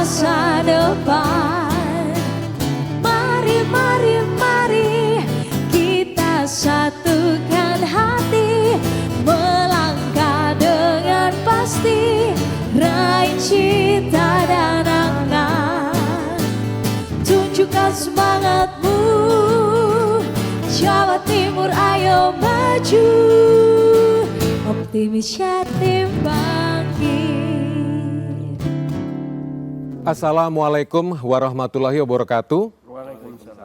masa depan. Mari, mari, mari kita satukan hati, melangkah dengan pasti, raih cita dan angan. Tunjukkan semangatmu, Jawa Timur ayo maju, optimis Jatim bangkit. Assalamualaikum warahmatullahi wabarakatuh.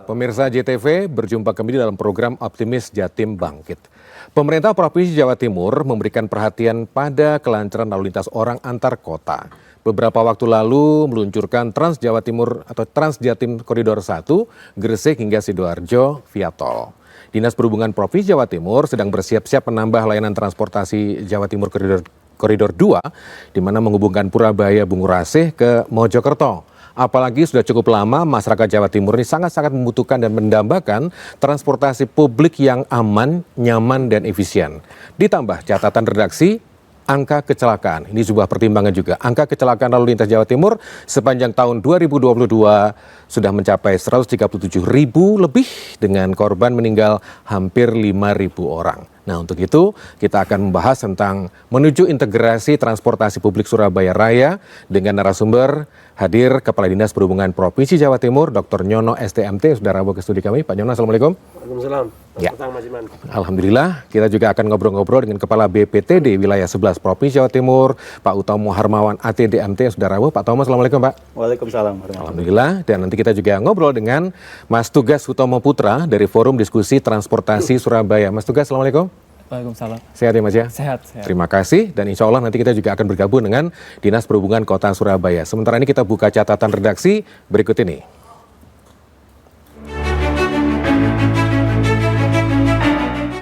Pemirsa JTV, berjumpa kembali dalam program Optimis Jatim Bangkit. Pemerintah Provinsi Jawa Timur memberikan perhatian pada kelancaran lalu lintas orang antar kota. Beberapa waktu lalu meluncurkan Trans Jawa Timur atau Trans Jatim Koridor 1, Gresik hingga Sidoarjo via tol. Dinas Perhubungan Provinsi Jawa Timur sedang bersiap-siap menambah layanan transportasi Jawa Timur Koridor 2, di mana menghubungkan Purabaya Bungurasih ke Mojokerto. Apalagi sudah cukup lama masyarakat Jawa Timur ini sangat-sangat membutuhkan dan mendambakan transportasi publik yang aman, nyaman, dan efisien. Ditambah catatan redaksi, angka kecelakaan. Ini sebuah pertimbangan juga. Angka kecelakaan lalu lintas Jawa Timur sepanjang tahun 2022 sudah mencapai 137.000 lebih dengan korban meninggal hampir 5.000 orang. Nah, untuk itu kita akan membahas tentang menuju integrasi transportasi publik Surabaya Raya dengan narasumber hadir Kepala Dinas Perhubungan Provinsi Jawa Timur, Dr. Nyono STMT, sudah rabu ke studi kami. Pak Nyono, Assalamualaikum. Waalaikumsalam. Ya. Mas Iman. Alhamdulillah, kita juga akan ngobrol-ngobrol dengan Kepala BPTD Wilayah 11 Provinsi Jawa Timur, Pak Utomo Harmawan ATDMT, sudah rabu. Pak Tomo, Assalamualaikum Pak. Waalaikumsalam. Alhamdulillah, dan nanti kita juga ngobrol dengan Mas Tugas Hutomo Putra dari Forum Diskusi Transportasi Surabaya. Mas Tugas, Assalamualaikum. Waalaikumsalam. Sehat ya Mas ya? Sehat. Terima kasih, dan insya Allah nanti kita juga akan bergabung dengan Dinas Perhubungan Kota Surabaya. Sementara ini kita buka catatan redaksi berikut ini.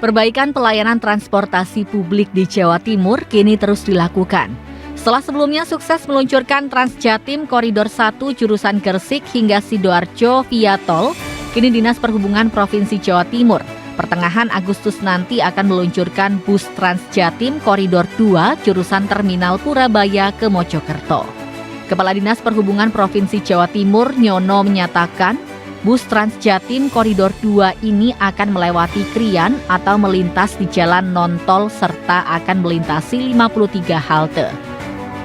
Perbaikan pelayanan transportasi publik di Jawa Timur kini terus dilakukan. Setelah sebelumnya sukses meluncurkan Trans Jatim Koridor 1 jurusan Gresik hingga Sidoarjo via tol, kini Dinas Perhubungan Provinsi Jawa Timur pertengahan Agustus nanti akan meluncurkan bus Trans Jatim Koridor 2 jurusan Terminal Purabaya ke Mojokerto. Kepala Dinas Perhubungan Provinsi Jawa Timur Nyono menyatakan, bus Trans Jatim Koridor 2 ini akan melewati Krian atau melintas di jalan non-tol serta akan melintasi 53 halte.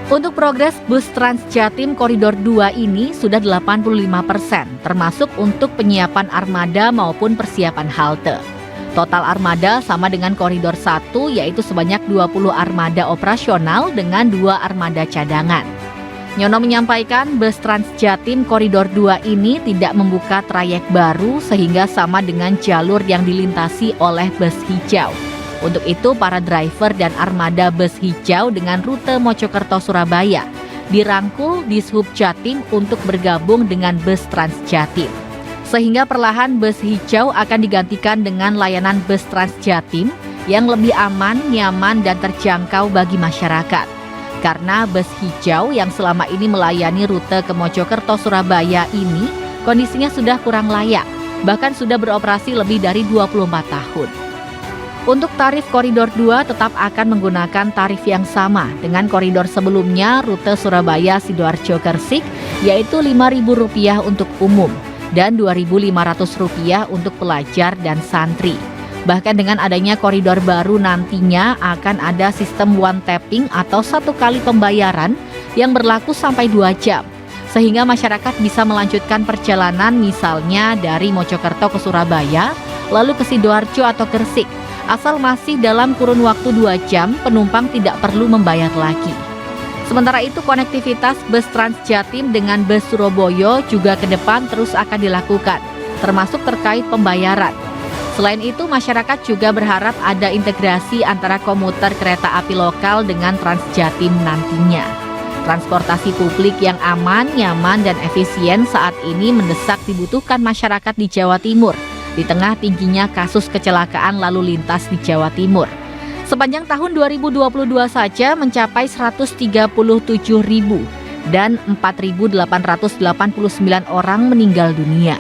Untuk progres bus Trans Jatim Koridor 2 ini sudah 85%, termasuk untuk penyiapan armada maupun persiapan halte. Total armada sama dengan Koridor 1, yaitu sebanyak 20 armada operasional dengan 2 armada cadangan. Nyono menyampaikan bus Trans Jatim Koridor 2 ini tidak membuka trayek baru sehingga sama dengan jalur yang dilintasi oleh bus hijau. Untuk itu para driver dan armada bus hijau dengan rute Mojokerto Surabaya dirangkul di Dishub Jatim untuk bergabung dengan bus Trans Jatim. Sehingga perlahan bus hijau akan digantikan dengan layanan bus Trans Jatim yang lebih aman, nyaman, dan terjangkau bagi masyarakat. Karena bus hijau yang selama ini melayani rute ke Mojokerto Surabaya ini kondisinya sudah kurang layak, bahkan sudah beroperasi lebih dari 24 tahun. Untuk tarif Koridor 2 tetap akan menggunakan tarif yang sama dengan koridor sebelumnya rute Surabaya Sidoarjo Gresik, yaitu Rp5.000 untuk umum dan Rp2.500 untuk pelajar dan santri. Bahkan dengan adanya koridor baru nantinya akan ada sistem one tapping atau satu kali pembayaran yang berlaku sampai 2 jam. Sehingga masyarakat bisa melanjutkan perjalanan misalnya dari Mojokerto ke Surabaya, lalu ke Sidoarjo atau Gresik. Asal masih dalam kurun waktu 2 jam, penumpang tidak perlu membayar lagi. Sementara itu konektivitas bus Trans Jatim dengan bus Surabaya juga ke depan terus akan dilakukan, termasuk terkait pembayaran. Selain itu, masyarakat juga berharap ada integrasi antara komuter kereta api lokal dengan Trans Jatim nantinya. Transportasi publik yang aman, nyaman, dan efisien saat ini mendesak dibutuhkan masyarakat di Jawa Timur, di tengah tingginya kasus kecelakaan lalu lintas di Jawa Timur. Sepanjang tahun 2022 saja mencapai 137.000 dan 4.889 orang meninggal dunia.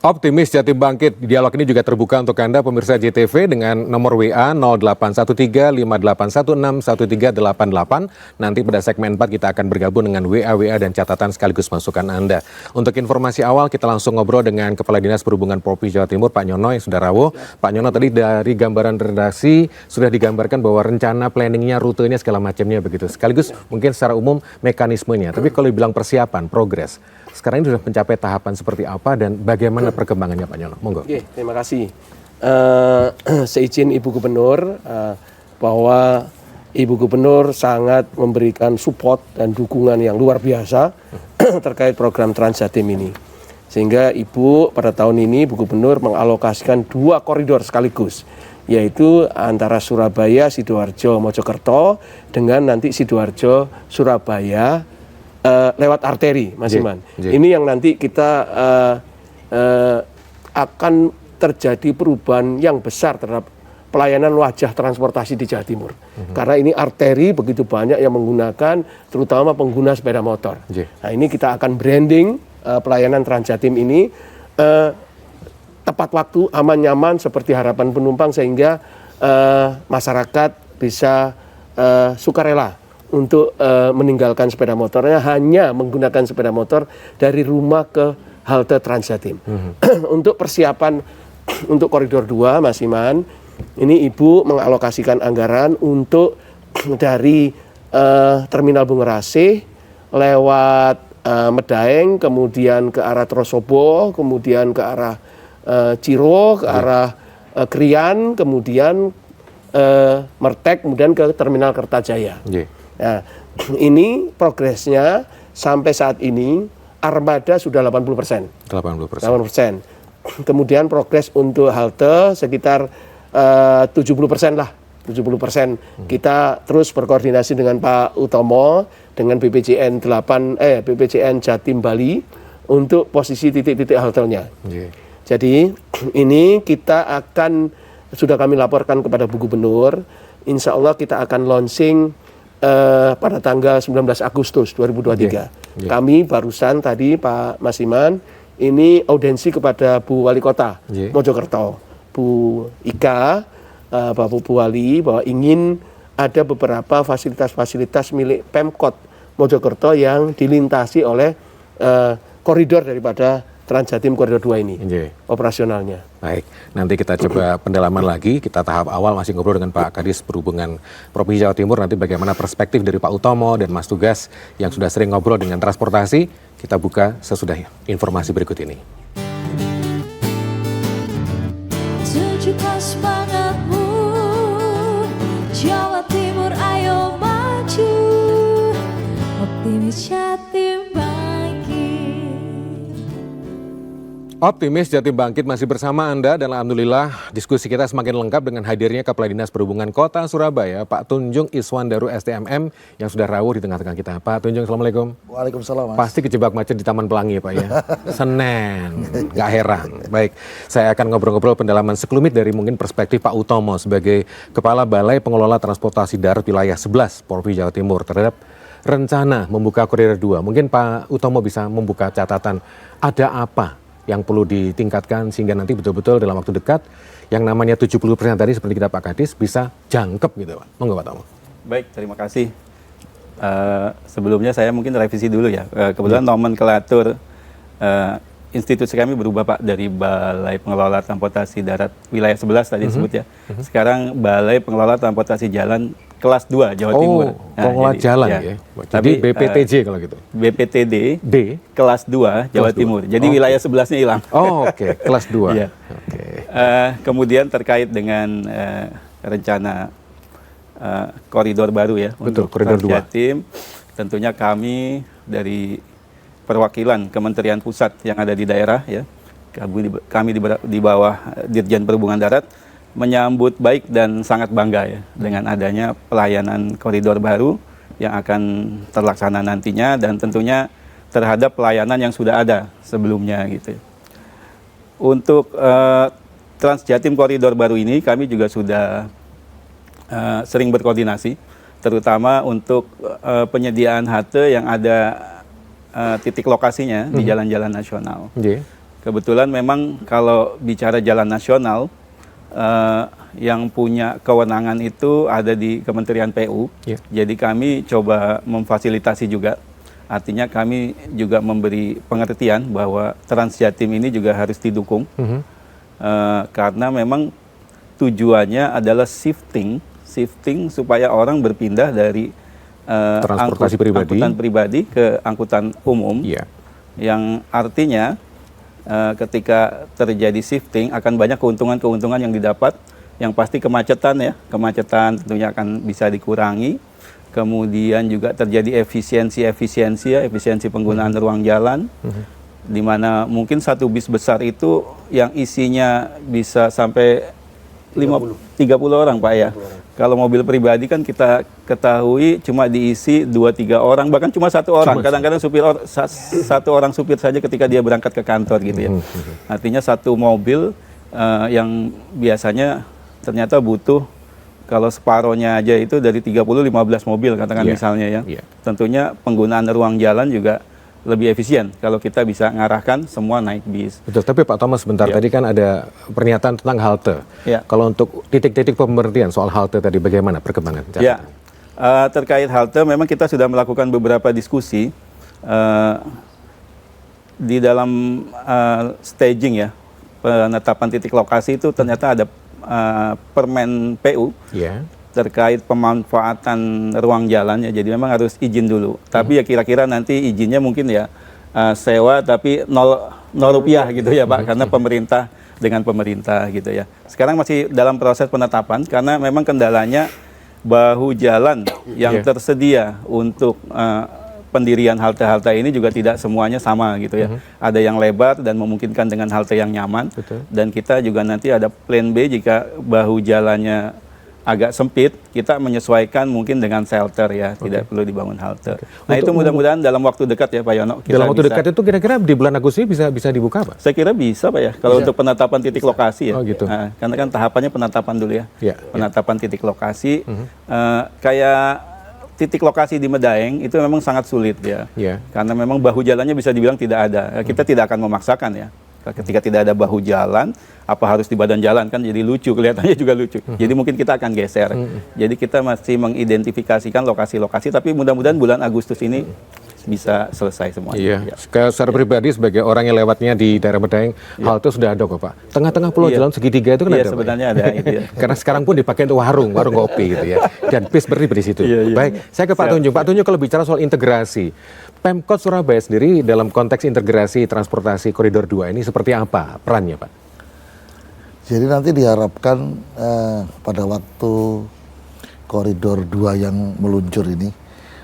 Optimis Jatim Bangkit. Dialog ini juga terbuka untuk Anda pemirsa JTV dengan nomor WA 081358161388. Nanti pada segmen 4 kita akan bergabung dengan WA dan catatan sekaligus masukan Anda. Untuk informasi awal kita langsung ngobrol dengan Kepala Dinas Perhubungan Provinsi Jawa Timur Pak Nyono yang sudah rawuh. Pak Nyono, tadi dari gambaran redaksi sudah digambarkan bahwa rencana planningnya, rutenya segala macamnya begitu. Sekaligus mungkin secara umum mekanismenya. Tapi kalau dibilang persiapan, progres, sekarang ini sudah mencapai tahapan seperti apa dan bagaimana perkembangannya Pak Nyono? Monggo. Oke, terima kasih. Seizin Ibu Gubernur bahwa Ibu Gubernur sangat memberikan support dan dukungan yang luar biasa terkait program Trans Jatim ini. Sehingga Ibu pada tahun ini Ibu Gubernur mengalokasikan 2 koridor sekaligus, yaitu antara Surabaya, Sidoarjo, Mojokerto dengan nanti Sidoarjo, Surabaya lewat arteri, Mas Iman. Ini yang nanti kita akan terjadi perubahan yang besar terhadap pelayanan wajah transportasi di Jawa Timur. Karena ini arteri begitu banyak yang menggunakan, terutama pengguna sepeda motor. Nah, ini kita akan branding pelayanan Trans Jatim ini tepat waktu, aman nyaman seperti harapan penumpang, sehingga masyarakat bisa sukarela untuk meninggalkan sepeda motornya, hanya menggunakan sepeda motor dari rumah ke halte Trans Jatim. Untuk persiapan untuk koridor 2, Mas Iman, ini Ibu mengalokasikan anggaran untuk dari Terminal Bungerasih lewat Medaeng, kemudian ke arah Trosobo, kemudian ke arah Ciro, ke arah Krian, kemudian Mertek, kemudian ke Terminal Kertajaya. Nah, ini progresnya sampai saat ini armada sudah 80%. 80%. Kemudian progres untuk halte sekitar 70% lah. 70%. Kita terus berkoordinasi dengan Pak Utomo dengan BPJN Jatim Bali untuk posisi titik-titik haltenya. Jadi ini kita akan, sudah kami laporkan kepada Bu Gubernur, insya Allah kita akan launching pada tanggal 19 Agustus 2023. Kami barusan tadi Pak Mas Iman ini audiensi kepada Bu Wali Kota Mojokerto, Bu Ika, Bapak Bu Wali, bahwa ingin ada beberapa fasilitas-fasilitas milik Pemkot Mojokerto yang dilintasi oleh koridor daripada Trans Jatim Koridor 2 ini, operasionalnya. Baik, nanti kita coba pendalaman lagi. Kita tahap awal masih ngobrol dengan Pak Kadis Perhubungan Provinsi Jawa Timur. Nanti bagaimana perspektif dari Pak Utomo dan Mas Tugas yang sudah sering ngobrol dengan transportasi. Kita buka sesudah informasi berikut ini. Tunjukkan semangatmu, Jawa Timur ayo maju, optimis Jatim Bangkit. Optimis Jatim Bangkit masih bersama Anda dan alhamdulillah diskusi kita semakin lengkap dengan hadirnya Kepala Dinas Perhubungan Kota Surabaya, Pak Tunjung Iswandaru STMM yang sudah rawuh di tengah-tengah kita. Pak Tunjung, Assalamualaikum. Waalaikumsalam, Mas. Pasti kejebak macet di Taman Pelangi ya Pak ya. Senen, nggak heran. Baik, saya akan ngobrol-ngobrol pendalaman sekelumit dari mungkin perspektif Pak Utomo sebagai Kepala Balai Pengelola Transportasi Darat Wilayah 11 Provinsi Jawa Timur terhadap rencana membuka koridor 2. Mungkin Pak Utomo bisa membuka catatan ada apa yang perlu ditingkatkan sehingga nanti betul-betul dalam waktu dekat yang namanya 70% tadi seperti kita Pak Kadis bisa jangkep gitu Pak. Monggo Pak Tomo. Baik, terima kasih. Sebelumnya saya mungkin revisi dulu ya. Kebetulan nomenklatur institusi kami berubah Pak, dari Balai Pengelola Transportasi Darat Wilayah 11 tadi disebut ya. Sekarang Balai Pengelola Transportasi Jalan Kelas 2 Jawa Timur. Pengelola jalan ya. Jadi BPTJ kalau gitu. BPTD D Kelas 2 Jawa Timur. Jadi wilayah 11-nya hilang. Oke. Kelas 2. Iya. Kemudian terkait dengan rencana koridor baru ya. Betul, untuk koridor 2. Trans Jatim, tentunya kami dari perwakilan Kementerian Pusat yang ada di daerah ya, kami di bawah Dirjen Perhubungan Darat menyambut baik dan sangat bangga ya dengan adanya pelayanan koridor baru yang akan terlaksana nantinya, dan tentunya terhadap pelayanan yang sudah ada sebelumnya gitu. Untuk Trans Jatim koridor baru ini kami juga sudah sering berkoordinasi, terutama untuk penyediaan halte yang ada titik lokasinya di jalan-jalan nasional. Kebetulan memang kalau bicara jalan nasional, yang punya kewenangan itu ada di Kementerian PU. Jadi kami coba memfasilitasi juga. Artinya kami juga memberi pengertian bahwa Trans Jatim ini juga harus didukung. Karena memang tujuannya adalah shifting supaya orang berpindah dari transportasi pribadi, angkutan pribadi ke angkutan umum. Yang artinya ketika terjadi shifting akan banyak keuntungan-keuntungan yang didapat. Yang pasti kemacetan tentunya akan bisa dikurangi. Kemudian juga terjadi efisiensi penggunaan ruang jalan. Di mana mungkin satu bis besar itu yang isinya bisa sampai 30 orang Pak ya. Kalau mobil pribadi kan kita ketahui cuma diisi 2-3 orang, bahkan cuma 1 orang. Kadang-kadang satu orang supir saja ketika dia berangkat ke kantor gitu ya. Artinya satu mobil yang biasanya ternyata butuh kalau separohnya aja itu dari 30-15 mobil katakan misalnya ya. Tentunya penggunaan ruang jalan juga lebih efisien kalau kita bisa ngarahkan semua naik bis. Betul, tapi Pak Thomas sebentar, tadi kan ada pernyataan tentang halte. Kalau untuk titik-titik pemberhentian soal halte tadi bagaimana perkembangan? Terkait halte memang kita sudah melakukan beberapa diskusi di dalam staging ya, penetapan titik lokasi itu ternyata ada Permen PU terkait pemanfaatan ruang jalan ya, jadi memang harus izin dulu. Tapi ya kira-kira nanti izinnya mungkin ya sewa tapi 0 rupiah gitu ya Pak, karena pemerintah dengan pemerintah gitu ya. Sekarang masih dalam proses penetapan karena memang kendalanya bahu jalan yang tersedia untuk pendirian halte-halte ini juga tidak semuanya sama gitu ya. Ada yang lebar dan memungkinkan dengan halte yang nyaman. Dan kita juga nanti ada plan B jika bahu jalannya agak sempit, kita menyesuaikan mungkin dengan shelter ya, tidak perlu dibangun halte. Nah itu mudah-mudahan dalam waktu dekat ya Pak Yono. Dalam waktu dekat itu kira-kira di bulan Agustus bisa dibuka Pak? Saya kira bisa Pak ya, kalau untuk penetapan titik lokasi ya. Nah, karena kan tahapannya penetapan dulu ya. Penetapan titik lokasi, kayak titik lokasi di Medaeng itu memang sangat sulit ya. Karena memang bahu jalannya bisa dibilang tidak ada. Kita tidak akan memaksakan ya. Ketika tidak ada bahu jalan, apa harus di badan jalan kan jadi lucu, kelihatannya juga lucu. Jadi mungkin kita akan geser. Jadi kita masih mengidentifikasikan lokasi-lokasi, tapi mudah-mudahan bulan Agustus ini bisa selesai semuanya. Secara pribadi sebagai orang yang lewatnya di daerah Medaeng, halte sudah ada kok Pak. Tengah-tengah pulau jalan segitiga itu kan ada. Sebenarnya ada. Karena sekarang pun dipakai untuk warung kopi gitu ya. Dan bis berdiri di situ. Baik, saya ke Pak Tunjung. Pak Tunjung, kalau bicara soal integrasi, Pemkot Surabaya sendiri dalam konteks integrasi transportasi koridor 2 ini seperti apa perannya Pak? Jadi nanti diharapkan pada waktu koridor 2 yang meluncur ini,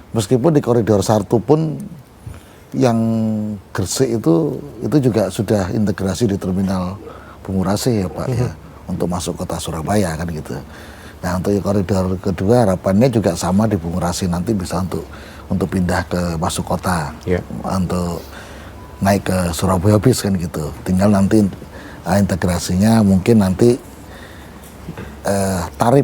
meskipun di koridor 1 pun yang Gresik itu juga sudah integrasi di terminal Bungurasi ya Pak ya, untuk masuk kota Surabaya kan gitu. Nah untuk koridor kedua harapannya juga sama di Bungurasi, nanti bisa untuk pindah ke masuk kota, untuk naik ke Surabaya bis kan gitu. Tinggal nanti integrasinya mungkin nanti tarif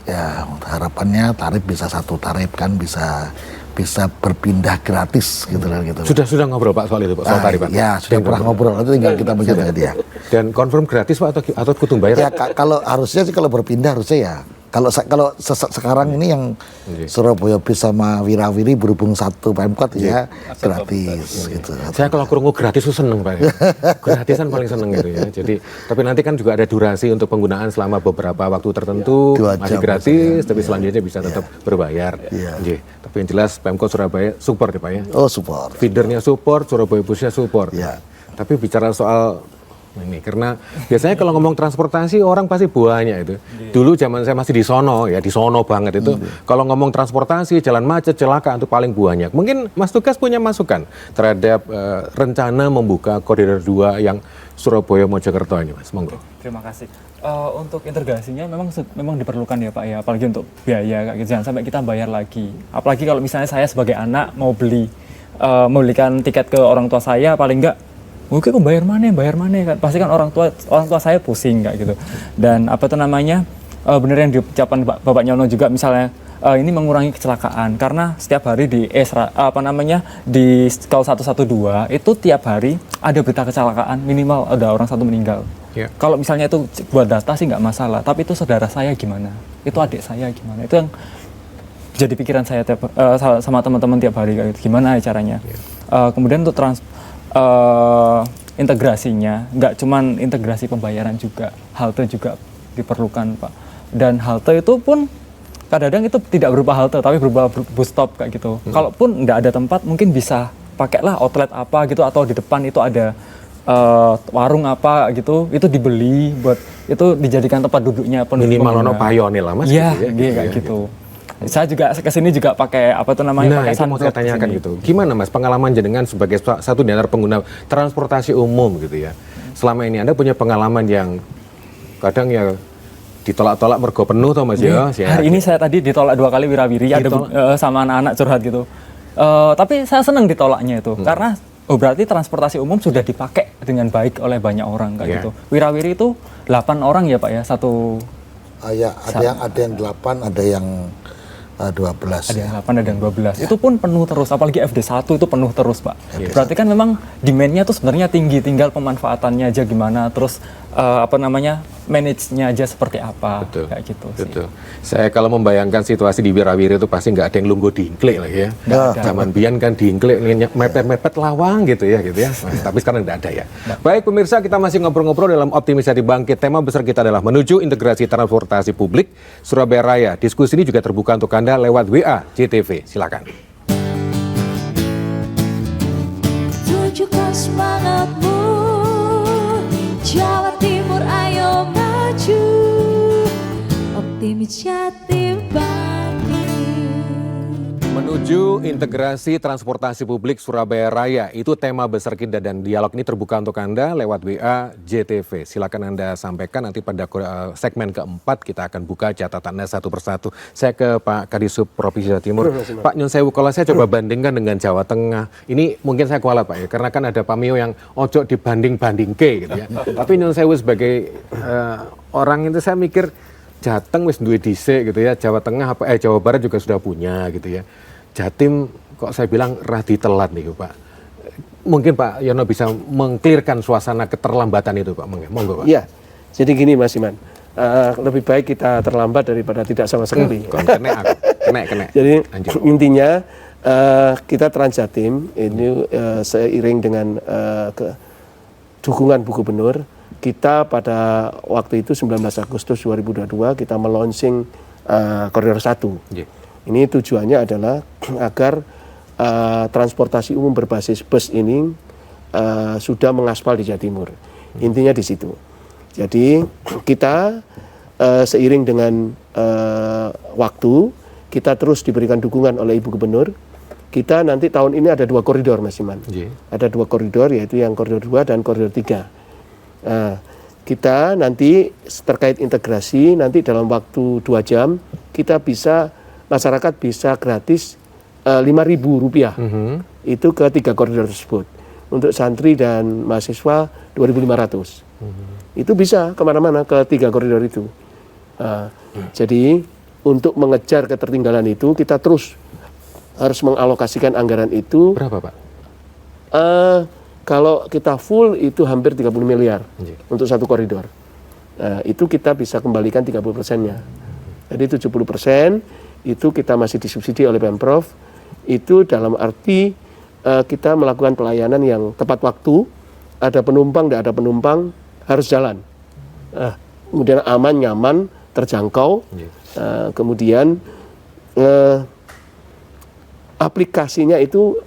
ya, harapannya tarif bisa satu tarif kan, bisa berpindah gratis gitu lah gitu. Sudah ngobrol Pak soal itu Pak, soal tarif Pak? Ya sudah pernah ngobrol, itu tinggal kita bicara dia. Dan confirm gratis Pak atau kutung bayar? Ya kalau harusnya sih kalau berpindah harusnya ya. Kalau sekarang ini yang Surabaya bis sama Wirawiri berhubung satu Pemkot ya gratis gitu. Saya kalau krungu gratis tuh seneng Pak. Gratisan paling seneng gitu ya. Jadi tapi nanti kan juga ada durasi untuk penggunaan selama beberapa waktu tertentu, masih gratis, tapi selanjutnya bisa tetap berbayar. Tapi yang jelas Pemkot Surabaya support ya Pak ya. Oh support. Feedernya support, Surabaya busnya support. Tapi bicara soal ini karena biasanya kalau ngomong transportasi orang pasti buahnya itu. Dulu zaman saya masih di sono banget itu. Kalau ngomong transportasi, jalan macet, celaka itu paling banyak. Mungkin Mas Tugas punya masukan terhadap rencana membuka koridor 2 yang Surabaya Mojokerto ini Mas. Monggo. Terima kasih. Untuk integrasinya memang diperlukan ya Pak ya, apalagi untuk biaya kayak gitu. Jangan sampai kita bayar lagi. Apalagi kalau misalnya saya sebagai anak mau membelikan tiket ke orang tua saya, paling enggak mungkin bayar mana kan, pasti kan orang tua saya pusing kayak gitu. Dan bener yang diucapkan Bapak Nyono juga, misalnya ini mengurangi kecelakaan karena setiap hari di di Kau 112 itu tiap hari ada berita kecelakaan, minimal ada orang satu meninggal. Ya. Kalau misalnya itu buat data sih nggak masalah, tapi itu saudara saya gimana, itu adik saya gimana, itu yang jadi pikiran saya sama teman-teman tiap hari kayak gitu. Gimana ya caranya. Kemudian untuk integrasinya nggak cuman integrasi pembayaran juga, halte juga diperlukan Pak, dan halte itu pun kadang-kadang itu tidak berupa halte tapi berupa bus stop kayak gitu. Kalaupun nggak ada tempat mungkin bisa pakailah outlet apa gitu, atau di depan itu ada warung apa gitu, itu dibeli buat itu dijadikan tempat duduknya minimal ono payone lah Mas. Iya, gitu ya, kayak gitu. Saya juga kesini juga pakai apa tuh namanya? Nah, itu mau saya tanyakan gitu. Gimana Mas pengalaman jenengan sebagai satu di antara pengguna transportasi umum gitu ya? Selama ini Anda punya pengalaman yang kadang ya ditolak-tolak mergo penuh toh Mas ya? Hari ini saya tadi ditolak 2 kali wirawiri, ada sama anak-anak curhat gitu. Tapi saya senang ditolaknya itu karena berarti transportasi umum sudah dipakai dengan baik oleh banyak orang kayak gitu. Wirawiri itu 8 orang ya Pak ya, satu. Ya, ada yang 8, ada yang 12. Ada yang 8, ada yang 12. Itu pun penuh terus, apalagi FD1 itu penuh terus Pak. Berarti kan memang demand-nya tuh sebenarnya tinggi, tinggal pemanfaatannya aja gimana, terus manage-nya aja seperti apa. Betul. Kayak gitu sih. Betul. Saya kalau membayangkan situasi di Wirawiri itu pasti nggak ada yang lungguh diingklik lah ya. Zaman biyen kan diingklik, mepet-mepet lawang gitu ya. Nah, tapi sekarang nggak ada ya. Baik pemirsa, kita masih ngobrol-ngobrol dalam Optimis Jati Bangkit. Tema besar kita adalah menuju integrasi transportasi publik Surabaya Raya. Diskusi ini juga terbuka untuk Anda lewat WA JTV. Silakan. Tunjukkan semangatmu, Jawa Timur ayo maju, Optimis Jatim Bangkit. Menuju integrasi transportasi publik Surabaya Raya, itu tema besar kita dan dialog ini terbuka untuk Anda lewat WA JTV. Silakan Anda sampaikan, nanti pada segmen keempat kita akan buka catatan Anda satu persatu. Saya ke Pak Kadisub Provinsi Jawa Timur. Pak Nyun Sewu, kalau saya coba bandingkan dengan Jawa Tengah, ini mungkin saya kualat Pak ya, karena kan ada Pak Mio yang ojo dibanding-bandingke gitu ya. Tapi Nyun Sewu sebagai orang itu saya mikir Jateng wis duwe dhisik gitu ya, Jawa Tengah Jawa Barat juga sudah punya gitu ya. Jatim kok saya bilang radi telat nih Pak. Mungkin Pak Yono bisa mengklirkan suasana keterlambatan itu Pak. Monggo Pak. Iya, jadi gini Mas Iman, lebih baik kita terlambat daripada tidak sama sekali. Kena. Jadi intinya kita Transjatim ini seiring dengan dukungan Bu Gubernur, kita pada waktu itu 19 Agustus 2022 kita meluncing Koridor 1. Ini tujuannya adalah agar transportasi umum berbasis bus ini sudah mengaspal di Jawa Timur. Intinya di situ. Jadi kita seiring dengan waktu, kita terus diberikan dukungan oleh Ibu Gubernur. Kita nanti tahun ini ada 2 koridor Mas Iman. Ada 2 koridor, yaitu yang koridor 2 dan koridor 3. Kita nanti terkait integrasi, nanti dalam waktu 2 jam kita bisa, masyarakat bisa gratis Rp5.000 itu ke 3 koridor tersebut. Untuk santri dan mahasiswa 2.500. Itu bisa kemana-mana ke 3 koridor itu. Jadi untuk mengejar ketertinggalan itu kita terus harus mengalokasikan anggaran itu. Berapa Pak? Kalau kita full itu hampir 30 miliar untuk 1 koridor. Itu kita bisa kembalikan 30%-nya. Jadi 70% itu kita masih disubsidi oleh Pemprov. Itu dalam arti kita melakukan pelayanan yang tepat waktu. Ada penumpang, tidak ada penumpang, harus jalan. Kemudian aman, nyaman, terjangkau. Kemudian aplikasinya itu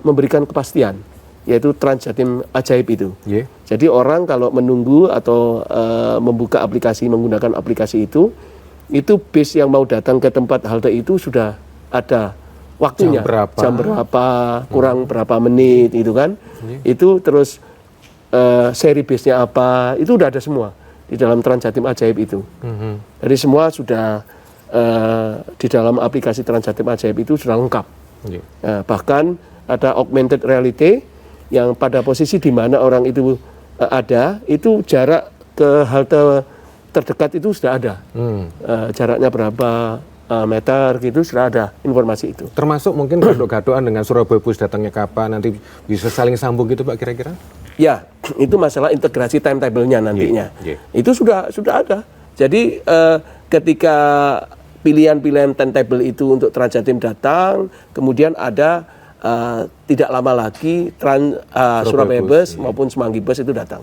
memberikan kepastian, yaitu Transjatim Ajaib itu. Jadi orang kalau menunggu atau membuka aplikasi, menggunakan aplikasi itu bis yang mau datang ke tempat halte itu sudah ada waktunya. Jam berapa, kurang berapa menit itu kan. Itu terus seri bisnya apa, itu udah ada semua di dalam Transjatim Ajaib itu. Jadi semua sudah di dalam aplikasi Transjatim Ajaib itu sudah lengkap. Bahkan ada augmented reality yang pada posisi di mana orang itu ada, itu jarak ke halte terdekat itu sudah ada. Jaraknya berapa, meter gitu sudah ada informasi itu. Termasuk mungkin gadok-gadokan dengan Surabaya Bus datangnya kapan, nanti bisa saling sambung gitu Pak kira-kira? Ya, itu masalah integrasi timetable-nya nantinya. Itu sudah ada. Jadi ketika pilihan-pilihan timetable itu untuk Transjatim datang, kemudian ada tidak lama lagi Surabaya Bus maupun Semanggi Bus itu datang.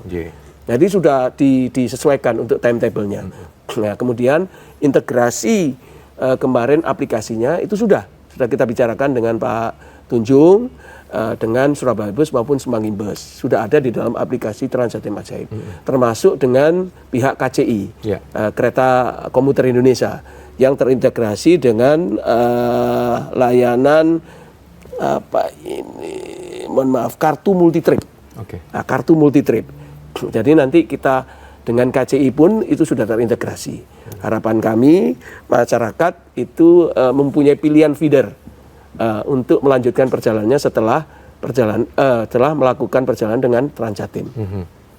Jadi sudah disesuaikan untuk timetable-nya. Nah, kemudian integrasi kemarin aplikasinya itu sudah kita bicarakan dengan Pak Tunjung, dengan Surabaya Bus maupun Semanggi Bus. Sudah ada di dalam aplikasi Transjatim Ajaib. Termasuk dengan pihak KCI, Kereta Komuter Indonesia, yang terintegrasi dengan layanan kartu multitrip. Nah, kartu multitrip. Jadi nanti kita dengan KCI pun itu sudah terintegrasi. Harapan kami masyarakat itu mempunyai pilihan feeder untuk melanjutkan perjalanannya setelah melakukan perjalanan dengan Transjatim.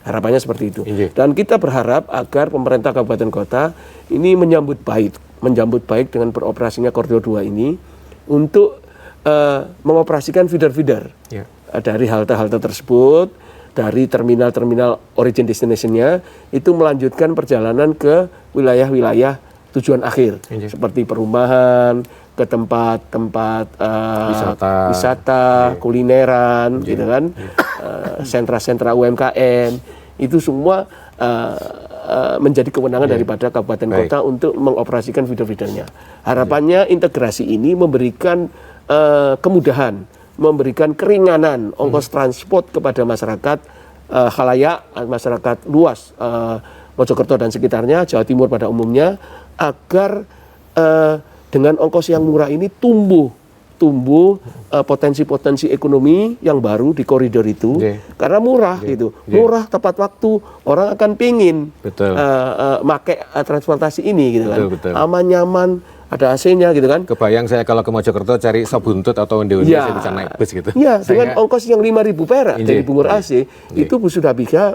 Harapannya seperti itu. Dan kita berharap agar pemerintah kabupaten kota ini menyambut baik dengan beroperasinya koridor 2 ini untuk mengoperasikan feeder-feeder dari halte-halte tersebut, dari terminal-terminal origin destination-nya, itu melanjutkan perjalanan ke wilayah-wilayah tujuan akhir, seperti perumahan, ke tempat-tempat wisata, kulineran, gitu kan, sentra-sentra UMKM, itu semua menjadi kewenangan daripada kabupaten kota untuk mengoperasikan feeder-feedernya. Harapannya integrasi ini memberikan kemudahan, memberikan keringanan ongkos transport kepada masyarakat khalayak, masyarakat luas Mojokerto dan sekitarnya, Jawa Timur pada umumnya, agar dengan ongkos yang murah ini tumbuh potensi-potensi ekonomi yang baru di koridor itu, karena murah gitu, murah tepat waktu, orang akan pingin pakai transportasi ini gitu kan, aman nyaman, ada AC-nya gitu kan. Kebayang saya kalau ke Mojokerto cari sop buntut atau onde-onde saya bisa naik bus gitu. Iya, dengan ongkos yang 5.000 perak dari Bungur AC itu sudah bisa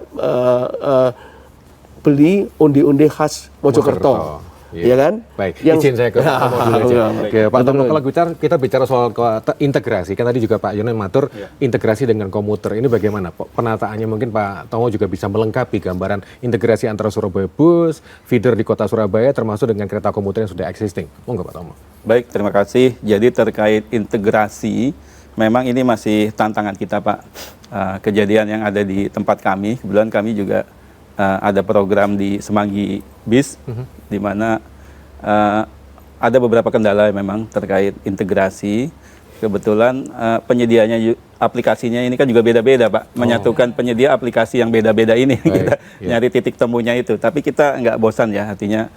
beli onde-onde khas Mojokerto. Iya kan? Baik, izin saya ke Pak Tomo dulu aja. Oke, Pak Tomo, kalau kita bicara soal integrasi, kan tadi juga Pak Yonan matur integrasi dengan komuter, ini bagaimana penataannya? Mungkin Pak Tomo juga bisa melengkapi gambaran integrasi antara Surabaya Bus, feeder di kota Surabaya, termasuk dengan kereta komuter yang sudah existing. Monggo Pak Tomo. Baik, terima kasih. Jadi terkait integrasi, memang ini masih tantangan kita Pak. Kejadian yang ada di tempat kami, kebetulan kami juga ada program di Semanggi Bis, di mana ada beberapa kendala memang terkait integrasi. Kebetulan penyedianya aplikasinya ini kan juga beda-beda Pak, menyatukan penyedia aplikasi yang beda-beda ini kita nyari titik temunya itu. Tapi kita nggak bosan ya, artinya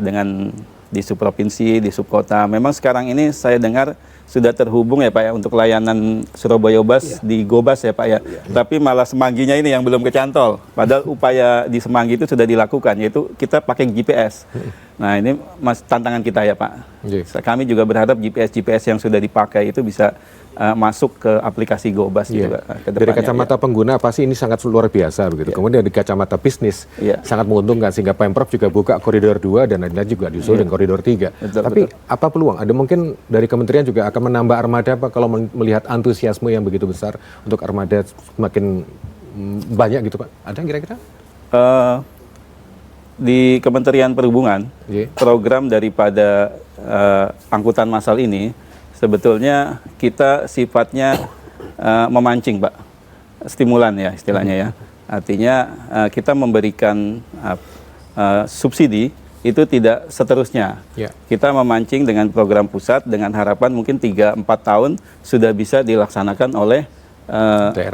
dengan di subprovinsi, di subkota. Memang sekarang ini saya dengar sudah terhubung ya Pak ya untuk layanan Surabaya Bus di Gobas ya Pak ya. Tapi malah Semangginya ini yang belum kecantol. Padahal upaya di Semanggi itu sudah dilakukan, yaitu kita pakai GPS. Nah ini tantangan kita ya Pak. Kami juga berharap GPS yang sudah dipakai itu bisa masuk ke aplikasi Gobas juga ke dari kacamata pengguna pasti ini sangat luar biasa begitu. Kemudian dari kacamata bisnis sangat menguntungkan, sehingga Pemprov juga buka koridor 2 dan lain-lain juga disusul dengan koridor 3. Tapi apa peluang? Ada mungkin dari kementerian juga akan menambah armada Pak, kalau melihat antusiasme yang begitu besar untuk armada semakin banyak gitu Pak. Ada kira-kira? Di Kementerian Perhubungan, program daripada angkutan massal ini sebetulnya kita sifatnya memancing Pak, stimulan ya istilahnya ya. Artinya kita memberikan subsidi itu tidak seterusnya. Kita memancing dengan program pusat dengan harapan mungkin 3-4 tahun sudah bisa dilaksanakan oleh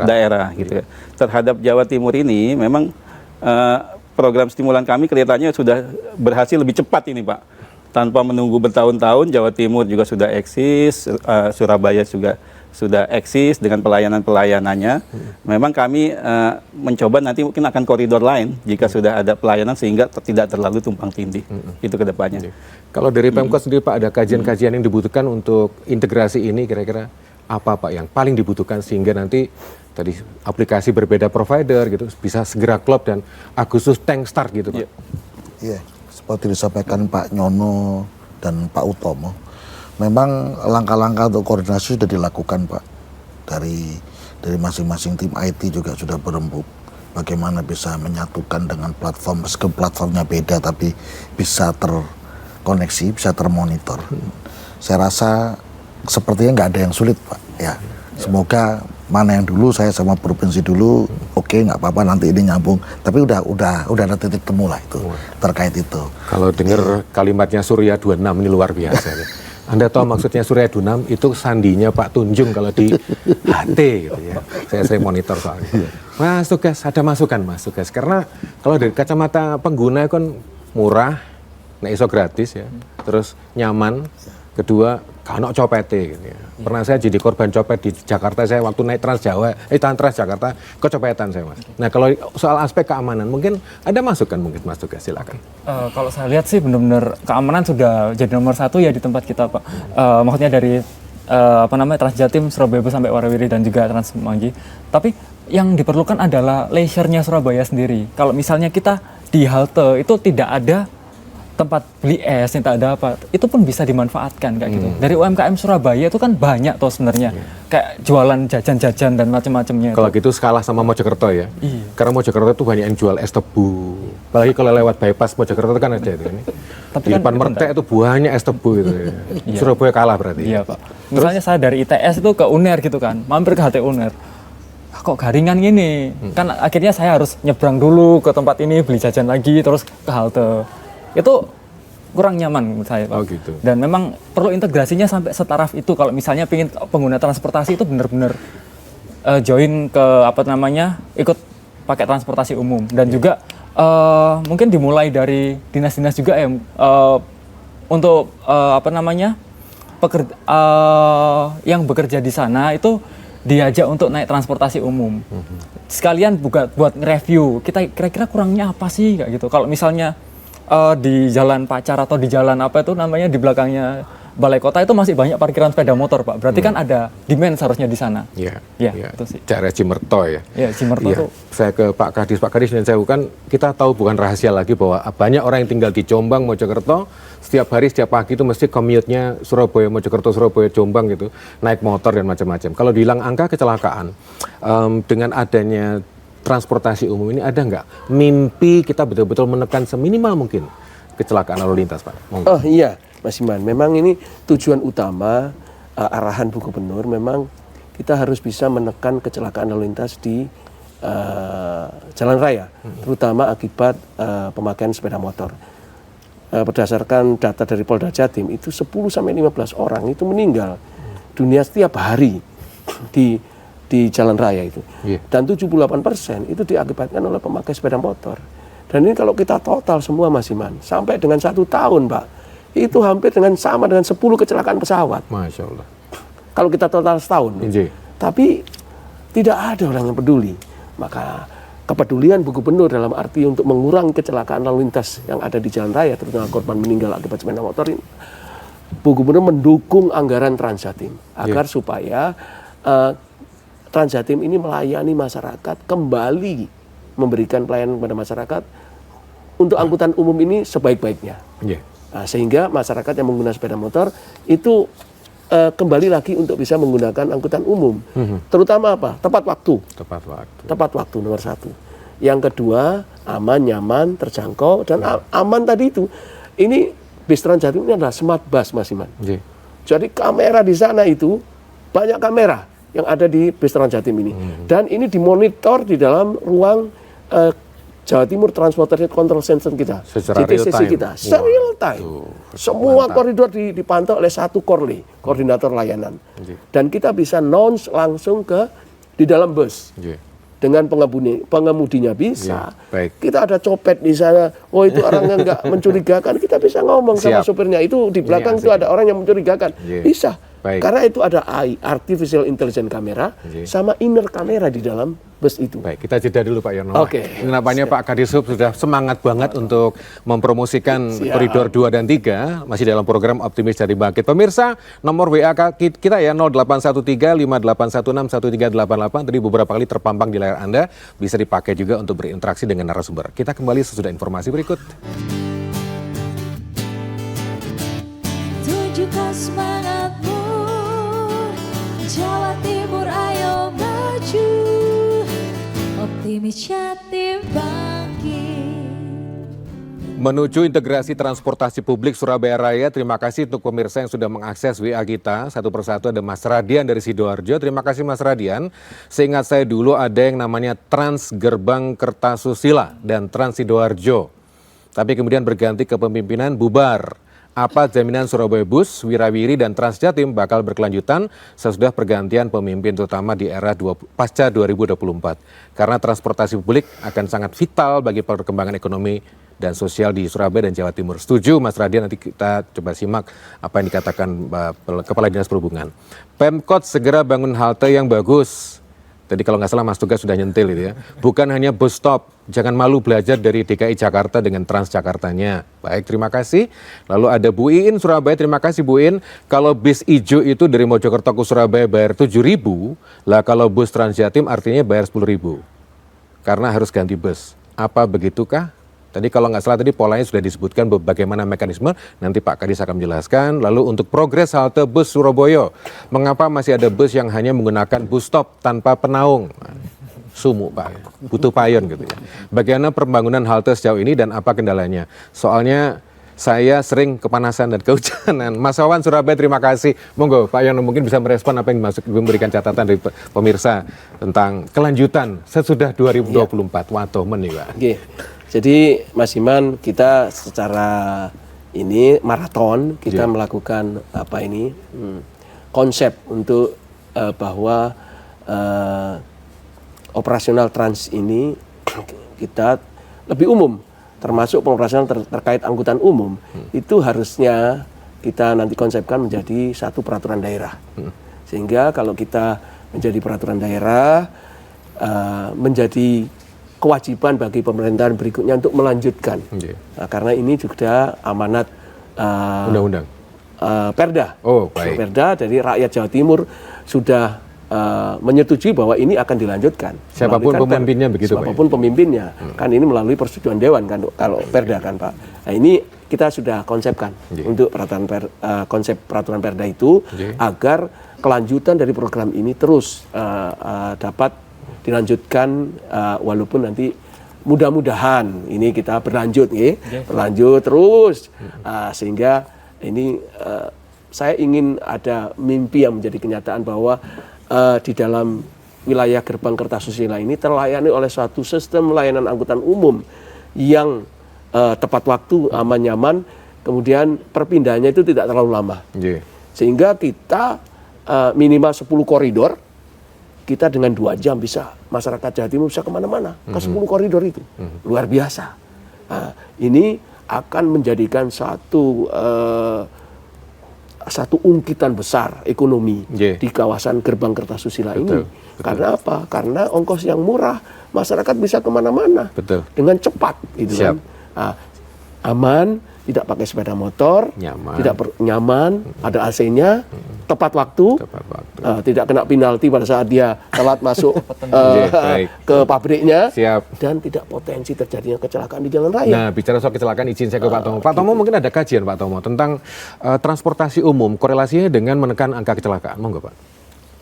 daerah gitu ya. Terhadap Jawa Timur ini memang program stimulan kami kelihatannya sudah berhasil lebih cepat ini Pak. Tanpa menunggu bertahun-tahun, Jawa Timur juga sudah eksis, Surabaya juga sudah eksis dengan pelayanan-pelayanannya. Memang kami mencoba nanti mungkin akan koridor lain jika sudah ada pelayanan sehingga tidak terlalu tumpang tindih. Itu ke depannya. Kalau dari Pemkot sendiri Pak, ada kajian-kajian yang dibutuhkan untuk integrasi ini, kira-kira apa Pak yang paling dibutuhkan sehingga nanti tadi aplikasi berbeda provider gitu bisa segera klop dan Agustus tank start gitu Pak? Iya, seperti disampaikan Pak Nyono dan Pak Utomo, memang langkah-langkah untuk koordinasi sudah dilakukan Pak. Dari masing-masing tim IT juga sudah berembuk. Bagaimana bisa menyatukan dengan platform, meskipun platformnya beda tapi bisa terkoneksi, bisa termonitor. Saya rasa sepertinya nggak ada yang sulit Pak. Ya, semoga mana yang dulu saya sama provinsi dulu, oke, nggak apa-apa nanti ini nyambung. Tapi udah ada titik temu lah itu terkait itu. Kalau dengar kalimatnya Surya 26 ini luar biasa. Ya. Anda tahu maksudnya Surya 26 itu sandinya Pak Tunjung kalau di HT gitu ya. Saya sering monitor soalnya. Mas Tugas, ada masukan Mas Tugas. Karena kalau dari kacamata pengguna kan murah, nek iso gratis ya. Terus nyaman. Kedua, kalau copete gitu ya. Pernah saya jadi korban copet di Jakarta, saya waktu naik Trans Jakarta, kecopetan saya Mas. Nah kalau soal aspek keamanan, mungkin ada masukan mungkin Mas Tugas, silakan. Kalau saya lihat sih benar-benar keamanan sudah jadi nomor 1 ya di tempat kita Pak. Maksudnya dari Trans Jatim, Surabaya sampai Warawiri dan juga Trans Semanggi. Tapi yang diperlukan adalah leisure-nya Surabaya sendiri. Kalau misalnya kita di halte itu tidak ada tempat beli es, tidak ada apa, itu pun bisa dimanfaatkan kayak gitu. Dari UMKM Surabaya itu kan banyak tuh sebenarnya, kayak jualan jajan-jajan dan macam-macamnya. Kalau gitu skala sama Mojokerto ya, karena Mojokerto itu banyak yang jual es tebu. Apalagi kalau lewat bypass Mojokerto itu kan ada itu. Tapi di depan Mertek itu banyak es tebu gitu ya. Surabaya kalah berarti. Iya Pak. Misalnya saya dari ITS itu ke UNER gitu kan, mampir ke HT UNER. Kok garingan gini? Kan akhirnya saya harus nyebrang dulu ke tempat ini, beli jajan lagi, terus ke halte. Itu kurang nyaman menurut saya Pak. Oh gitu. Dan memang perlu integrasinya sampai setaraf itu. Kalau misalnya pengen pengguna transportasi itu benar-benar join ke ikut pakai transportasi umum. Dan juga mungkin dimulai dari dinas-dinas juga ya untuk yang bekerja di sana itu diajak untuk naik transportasi umum. Sekalian buat nge-review kita kira-kira kurangnya apa sih kayak gitu. Kalau misalnya di Jalan Pacar atau di jalan di belakangnya Balai Kota itu masih banyak parkiran sepeda motor Pak. Berarti kan ada demand seharusnya di sana. Iya. Ya, itu sih. Daerah Cimerto ya. Iya, Cimerto itu. Saya ke Pak Kadis dan saya kan kita tahu bukan rahasia lagi bahwa banyak orang yang tinggal di Jombang, Mojokerto, setiap hari setiap pagi itu mesti commute-nya Surabaya, Mojokerto, Surabaya, Jombang gitu, naik motor dan macam-macam. Kalau dibilang angka kecelakaan dengan adanya transportasi umum ini ada nggak mimpi kita betul-betul menekan seminimal mungkin kecelakaan lalu lintas Pak? Oh iya Mas Iman, memang ini tujuan utama arahan Bu Gubernur, memang kita harus bisa menekan kecelakaan lalu lintas di jalan raya, terutama akibat pemakaian sepeda motor. Berdasarkan data dari Polda Jatim itu 10-15 orang itu meninggal dunia setiap hari di jalan raya itu. Dan 78% itu diakibatkan oleh pemakai sepeda motor. Dan ini kalau kita total semua Mas Iman, sampai dengan 1 tahun Pak, itu hampir sama dengan 10 kecelakaan pesawat. Masya Allah. Kalau kita total setahun. Tapi tidak ada orang yang peduli. Maka kepedulian Bu Gubernur dalam arti untuk mengurangi kecelakaan lalu lintas yang ada di jalan raya, terutama korban meninggal akibat sepeda motor ini, Bu Gubernur mendukung anggaran Trans Jatim agar supaya Trans Jatim ini melayani masyarakat, kembali memberikan pelayanan kepada masyarakat untuk angkutan umum ini sebaik-baiknya. Nah, sehingga masyarakat yang menggunakan sepeda motor itu kembali lagi untuk bisa menggunakan angkutan umum. Terutama apa? Tepat waktu. Tepat waktu nomor 1. Yang kedua, aman, nyaman, terjangkau, dan aman tadi itu. Ini bis Trans Jatim ini adalah smart bus Mas Iman. Jadi kamera di sana itu banyak kamera yang ada di bis Trans Jatim ini. Dan ini dimonitor di dalam ruang Jawa Timur Transportation Control Center kita, JTCC kita, real time. Semua koridor dipantau oleh satu koordinator layanan. Dan kita bisa announce langsung di dalam bus. Dengan pengemudinya bisa. Kita ada copet di sana, oh itu orang yang nggak mencurigakan, kita bisa ngomong sama supirnya, itu di belakang itu ada orang yang mencurigakan. Bisa. Karena itu ada AI, Artificial Intelligence Camera, sama inner kamera di dalam bus itu. Baik, kita jeda dulu Pak Yono. Oke. Nampaknya Pak Kadishub sudah semangat banget untuk mempromosikan koridor 2 dan 3, masih dalam program Optimis Jatim Bangkit. Pemirsa, nomor WA kita ya 0813-5816-1388, tadi beberapa kali terpampang di layar Anda, bisa dipakai juga untuk berinteraksi dengan narasumber. Kita kembali sesudah informasi berikut. tunjukkan semangatmu. Jawa Timur ayo maju, optimis Jatim bangkit. Menuju integrasi transportasi publik Surabaya Raya, terima kasih untuk pemirsa yang sudah mengakses WA kita. Satu persatu ada Mas Radian dari Sidoarjo. Terima kasih Mas Radian. Seingat saya dulu ada yang namanya Trans Gerbang Kertasusila dan Trans Sidoarjo. Tapi kemudian berganti ke pemimpinan bubar. Apa jaminan Surabaya Bus, Wirawiri, dan Trans Jatim bakal berkelanjutan sesudah pergantian pemimpin terutama di era pasca 2024. Karena transportasi publik akan sangat vital bagi perkembangan ekonomi dan sosial di Surabaya dan Jawa Timur. Setuju Mas Radian, nanti kita coba simak apa yang dikatakan Kepala Dinas Perhubungan. Pemkot segera bangun halte yang bagus. Tadi kalau nggak salah Mas Tugas sudah nyentil itu ya. Bukan hanya bus stop, jangan malu belajar dari DKI Jakarta dengan Transjakartanya. Baik, terima kasih. Lalu ada Bu Iin Surabaya, terima kasih Bu Iin. Kalau bis ijo itu dari Mojokerto ke Surabaya bayar 7.000, lah kalau bus Transjatim artinya bayar 10.000. Karena harus ganti bus. Apa begitukah? Tadi kalau nggak salah tadi polanya sudah disebutkan bagaimana mekanisme, nanti Pak Kadis akan menjelaskan. Lalu untuk progres halte bus Surabaya, mengapa masih ada bus yang hanya menggunakan bus stop tanpa penaung? Sumuk Pak, butuh payon gitu ya. Bagaimana pembangunan halte sejauh ini dan apa kendalanya? Soalnya saya sering kepanasan dan kehujanan. Mas Wawan Surabaya, terima kasih. Monggo Pak Yono mungkin bisa merespon apa yang memberikan catatan dari pemirsa tentang kelanjutan sesudah 2024. Waduh nih Pak. Oke. Jadi Mas Iman, kita secara ini maraton kita melakukan apa ini konsep untuk bahwa operasional trans ini kita lebih umum, termasuk pengoperasional terkait angkutan umum itu harusnya kita nanti konsepkan menjadi satu peraturan daerah. Sehingga kalau kita menjadi peraturan daerah menjadi kewajiban bagi pemerintahan berikutnya untuk melanjutkan. Nah, karena ini juga amanat undang-undang Perda. Oh, baik. Perda dari rakyat Jawa Timur sudah menyetujui bahwa ini akan dilanjutkan. Siapapun pemimpinnya begitu Pak. Siapapun pemimpinnya. Kan ini melalui persetujuan dewan kan kalau Perda kan Pak. Nah, ini kita sudah konsepkan untuk konsep peraturan Perda itu agar kelanjutan dari program ini terus dapat dilanjutkan walaupun nanti mudah-mudahan ini kita berlanjut berlanjut terus sehingga ini saya ingin ada mimpi yang menjadi kenyataan bahwa di dalam wilayah Gerbang Kertasusila ini terlayani oleh suatu sistem layanan angkutan umum yang tepat waktu, aman nyaman, kemudian perpindahannya itu tidak terlalu lama. Sehingga kita minimal 10 koridor kita dengan 2 jam bisa, masyarakat Jawa Timur bisa kemana-mana, ke 10 koridor itu. Luar biasa. Nah, ini akan menjadikan satu ungkitan besar ekonomi di kawasan Gerbang Kertasusila ini. Karena apa? Karena ongkos yang murah, masyarakat bisa kemana-mana dengan cepat. Gitu kan. Nah, aman, tidak pakai sepeda motor, nyaman, ada AC-nya, tepat waktu, tidak kena penalti pada saat dia telat masuk ke pabriknya, dan tidak potensi terjadinya kecelakaan di jalan raya. Nah, bicara soal kecelakaan, izin saya ke Pak Tomo. Pak Tomo mungkin ada kajian Pak Tomo tentang transportasi umum, korelasinya dengan menekan angka kecelakaan, monggo Pak.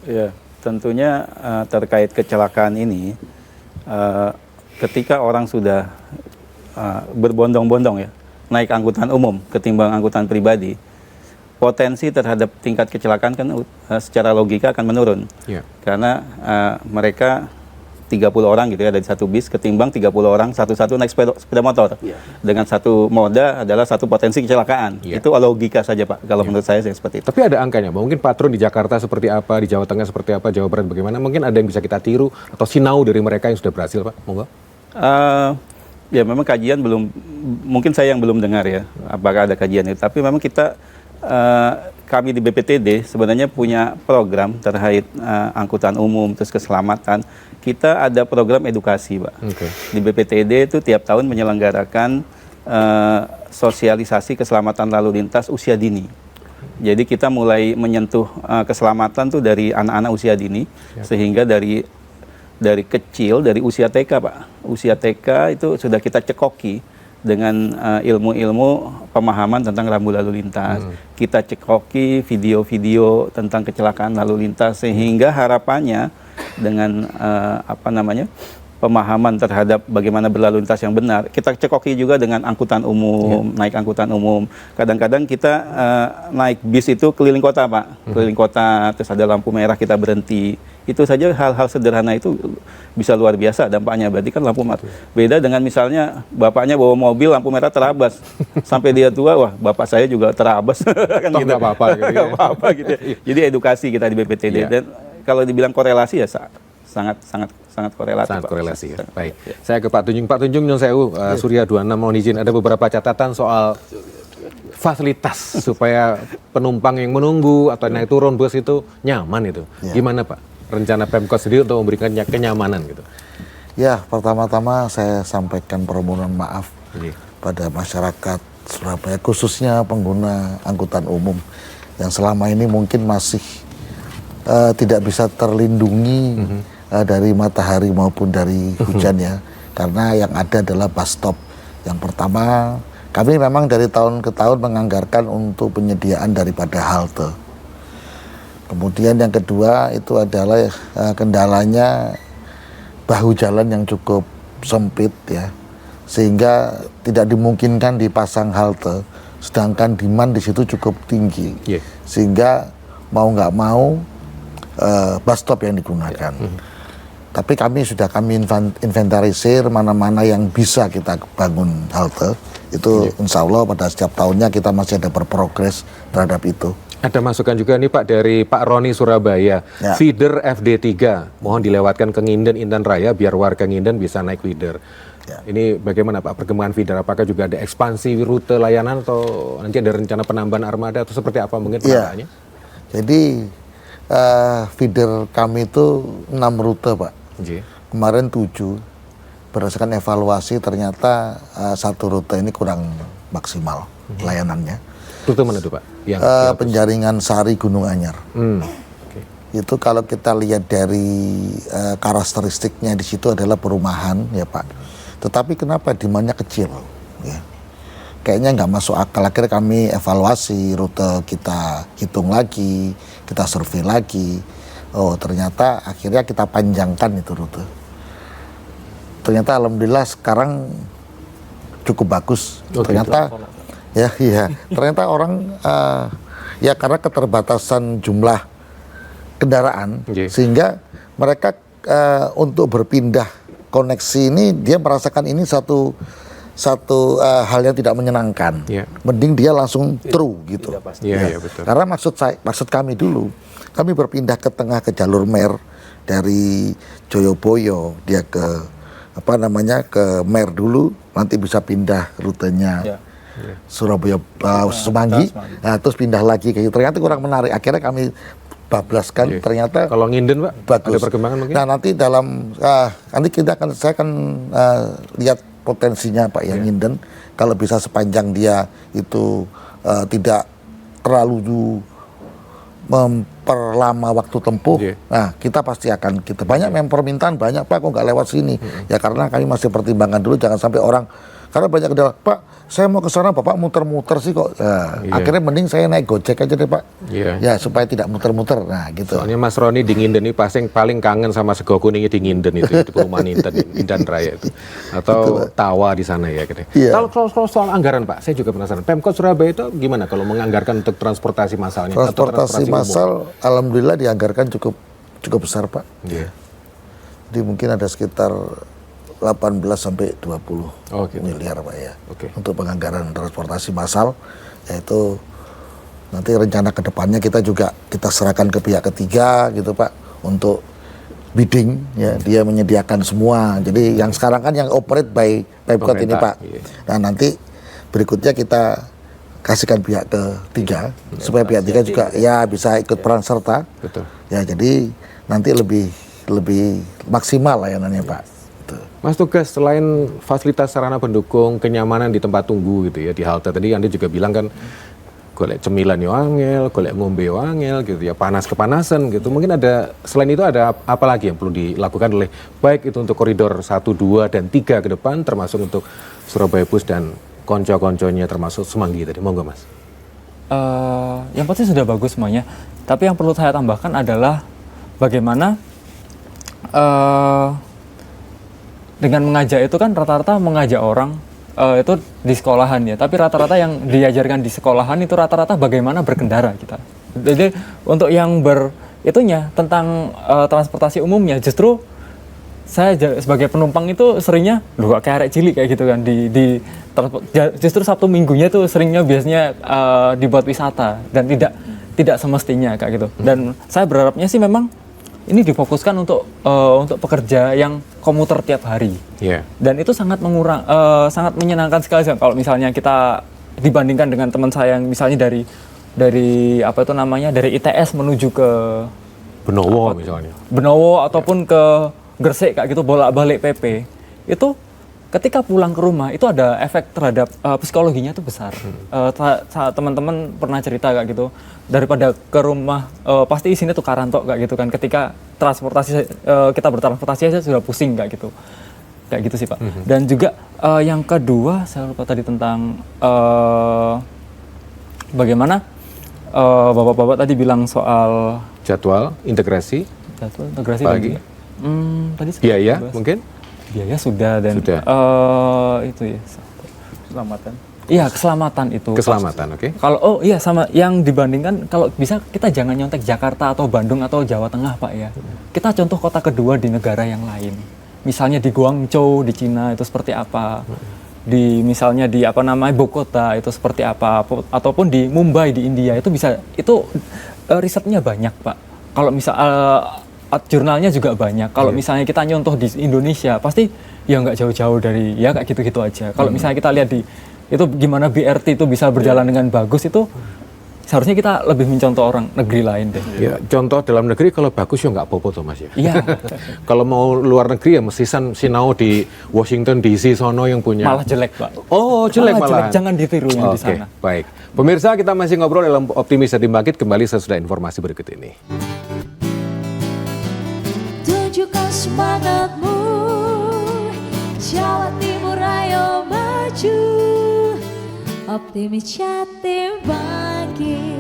Ya, tentunya terkait kecelakaan ini, ketika orang sudah berbondong-bondong ya, naik angkutan umum ketimbang angkutan pribadi, potensi terhadap tingkat kecelakaan kan secara logika akan menurun. Karena mereka 30 orang gitu ya dari satu bis ketimbang 30 orang satu-satu naik sepeda motor. Dengan satu moda adalah satu potensi kecelakaan. Itu logika saja Pak, kalau menurut saya seperti itu. Tapi ada angkanya, mungkin patron di Jakarta seperti apa, di Jawa Tengah seperti apa, Jawa Barat bagaimana, mungkin ada yang bisa kita tiru atau sinau dari mereka yang sudah berhasil Pak, monggo. Ya memang kajian belum, mungkin saya yang belum dengar ya, apakah ada kajian itu. Tapi memang kita, kami di BPTD sebenarnya punya program terkait angkutan umum, terus keselamatan. Kita ada program edukasi Pak. Di BPTD itu tiap tahun menyelenggarakan sosialisasi keselamatan lalu lintas usia dini. Jadi kita mulai menyentuh keselamatan tuh dari anak-anak usia dini, sehingga dari kecil, dari usia TK Pak. Usia TK itu sudah kita cekoki dengan ilmu-ilmu pemahaman tentang rambu lalu lintas. Kita cekoki video-video tentang kecelakaan lalu lintas sehingga harapannya dengan pemahaman terhadap bagaimana berlalu lintas yang benar. Kita cekoki juga dengan angkutan umum, naik angkutan umum. Kadang-kadang kita naik bis itu keliling kota, Pak. Keliling kota, terus ada lampu merah kita berhenti. Itu saja hal-hal sederhana itu bisa luar biasa dampaknya. Berarti kan lampu merah. Beda dengan misalnya bapaknya bawa mobil lampu merah terabas. Sampai dia tua, wah bapak saya juga terabas. Kan gitu. Nggak apa-apa gitu ya. Nggak apa-apa gitu ya. Jadi edukasi kita di BPTD. Dan kalau dibilang korelasi ya sangat korelatif. Sangat Pak. korelasi ya. Baik. Saya ke Pak Tunjung. Pak Tunjung, Nyun Sewu, Surya 26 mohon izin ada beberapa catatan soal fasilitas supaya penumpang yang menunggu atau naik turun bus itu nyaman itu. Gimana Pak? Rencana Pemkot sendiri untuk memberikan kenyamanan gitu. Ya, pertama-tama saya sampaikan permohonan maaf Iya. pada masyarakat Surabaya, khususnya pengguna angkutan umum yang selama ini mungkin masih tidak bisa terlindungi dari matahari maupun dari hujan ya, karena yang ada adalah bus stop. Yang pertama, kami memang dari tahun ke tahun menganggarkan untuk penyediaan daripada halte. Kemudian yang kedua itu adalah kendalanya bahu jalan yang cukup sempit ya, sehingga tidak dimungkinkan dipasang halte, sedangkan demand di situ cukup tinggi, sehingga mau nggak mau bus stop yang digunakan. Tapi kami inventarisir mana-mana yang bisa kita bangun halte. Itu insya Allah pada setiap tahunnya kita masih ada berprogres terhadap itu. Ada masukan juga nih Pak dari Pak Roni Surabaya. Feeder FD3 mohon dilewatkan ke Nginden Intan Raya biar warga Nginden bisa naik feeder. Ini bagaimana Pak perkembangan feeder? Apakah juga ada ekspansi rute layanan atau nanti ada rencana penambahan armada atau seperti apa mungkin penambahannya? Jadi feeder kami itu 6 rute Pak. Kemarin 7. Berdasarkan evaluasi ternyata 1 rute ini kurang maksimal layanannya. Rute mana itu Pak? Yang Penjaringan Sari Gunung Anyar. Itu kalau kita lihat dari karakteristiknya di situ adalah perumahan ya Pak. Tetapi kenapa demandnya kecil? Ya. Kayaknya nggak masuk akal. Akhirnya kami evaluasi rute, kita hitung lagi, kita survei lagi. Oh ternyata akhirnya kita panjangkan itu rute. Ternyata alhamdulillah sekarang cukup bagus. Ternyata ternyata orang ya karena keterbatasan jumlah kendaraan sehingga mereka untuk berpindah koneksi ini dia merasakan ini satu hal yang tidak menyenangkan. Mending dia langsung through gitu. Betul. Karena maksud kami dulu, kami berpindah ke tengah ke jalur Mer dari Joyoboyo dia ke ke Mer dulu, nanti bisa pindah rutenya Surabaya Semanggi, nah, terus pindah lagi kayak gitu. Ternyata kurang menarik. Akhirnya kami bablaskan. Ternyata kalau Nginden Pak bagus. Ada perkembangan mungkin? Nah nanti nanti saya akan lihat potensinya Pak yang Nginden, kalau bisa sepanjang dia itu tidak terlalu memperlama waktu tempuh, nah kita pasti akan banyak permintaan banyak Pak kok nggak lewat sini, ya karena kami masih pertimbangkan dulu jangan sampai orang karena banyak kendala Pak saya mau ke sana Bapak muter-muter sih kok, akhirnya mending saya naik Gojek aja deh Pak, ya supaya tidak muter-muter, nah gitu. Soalnya Mas Roni di Nginden ini pasti paling kangen sama sego kuningnya di Nginden itu di perumahan Intan Raya itu atau Tawa di sana ya gitu. Kalau soal anggaran Pak, saya juga penasaran. Pemkot Surabaya itu gimana kalau menganggarkan untuk transportasi massalnya? Transportasi massal, alhamdulillah dianggarkan cukup besar Pak. Jadi mungkin ada sekitar 18 sampai 20 miliar Pak ya, untuk penganggaran transportasi massal, yaitu nanti rencana kedepannya kita serahkan ke pihak ketiga gitu Pak untuk bidding ya, dia menyediakan semua. Jadi yang sekarang kan yang operate by Pemkot ini Pak. Nah nanti berikutnya kita kasihkan pihak ketiga supaya pihak ketiga juga ya bisa ikut peran serta. Ya jadi nanti lebih maksimal layanannya Pak. Mas Tugas, selain fasilitas sarana pendukung kenyamanan di tempat tunggu gitu ya di halte tadi Anda juga bilang kan golek cemilan yo angel, golek ngombe yo angel gitu ya, panas kepanasan gitu. Mungkin ada selain itu ada apa lagi yang perlu dilakukan oleh baik itu untuk koridor 1, 2 dan 3 ke depan termasuk untuk Surabaya Bus dan konco-konconya termasuk Semanggi tadi. Monggo Mas. Yang pasti sudah bagus semuanya. Tapi yang perlu saya tambahkan adalah bagaimana dengan mengajak itu kan rata-rata mengajak orang itu di sekolahan ya. Tapi rata-rata yang diajarkan di sekolahan itu rata-rata bagaimana berkendara kita. Jadi untuk yang itunya tentang transportasi umumnya justru saya sebagai penumpang itu seringnya kayak arek cilik kayak gitu kan justru Sabtu Minggunya tuh seringnya biasanya dibuat wisata dan tidak semestinya kayak gitu. Dan saya berharapnya sih memang ini difokuskan untuk pekerja yang komuter tiap hari. Yeah. Dan itu sangat sangat menyenangkan sekali kalau misalnya kita dibandingkan dengan teman saya yang misalnya dari apa itu namanya dari ITS menuju ke Benowo misalnya. Benowo ataupun ke Gresik kayak gitu bolak-balik PP. Itu ketika pulang ke rumah itu ada efek terhadap psikologinya itu besar. Teman-teman pernah cerita kayak gitu, daripada ke rumah pasti isinya tuh karantok kayak gitu kan. Ketika kita bertransportasi aja sudah pusing kayak gitu sih Pak. Dan juga yang kedua saya lupa tadi tentang bagaimana bapak-bapak tadi bilang soal jadwal integrasi pagi. Tadi biaya mungkin. Biaya sudah dan itu ya keselamatan. Iya keselamatan itu. Keselamatan, oke. Kalau sama yang dibandingkan kalau bisa kita jangan nyontek Jakarta atau Bandung atau Jawa Tengah Pak ya. Kita contoh kota kedua di negara yang lain. Misalnya di Guangzhou di Cina itu seperti apa. Misalnya di Bogota itu seperti apa ataupun di Mumbai di India itu risetnya banyak Pak. Kalau jurnalnya juga banyak. Kalau misalnya kita nyontoh di Indonesia, pasti ya nggak jauh-jauh dari ya kayak gitu-gitu aja. Kalau misalnya kita lihat itu gimana BRT itu bisa berjalan dengan bagus itu seharusnya kita lebih mencontoh orang negeri lain deh. Ya, contoh dalam negeri kalau bagus ya nggak apa-apa tuh Mas ya. Iya. Kalau mau luar negeri ya mesti sinau di Washington DC sono yang punya. Malah jelek Pak. Oh jelek malah. Jangan ditiru yang di sana. Baik. Pemirsa kita masih ngobrol dalam Optimis Jatim Bangkit kembali sesudah informasi berikut ini. Tunjukkan semangatmu, Jawa Timur ayo maju, Optimis Jatim Bangkit.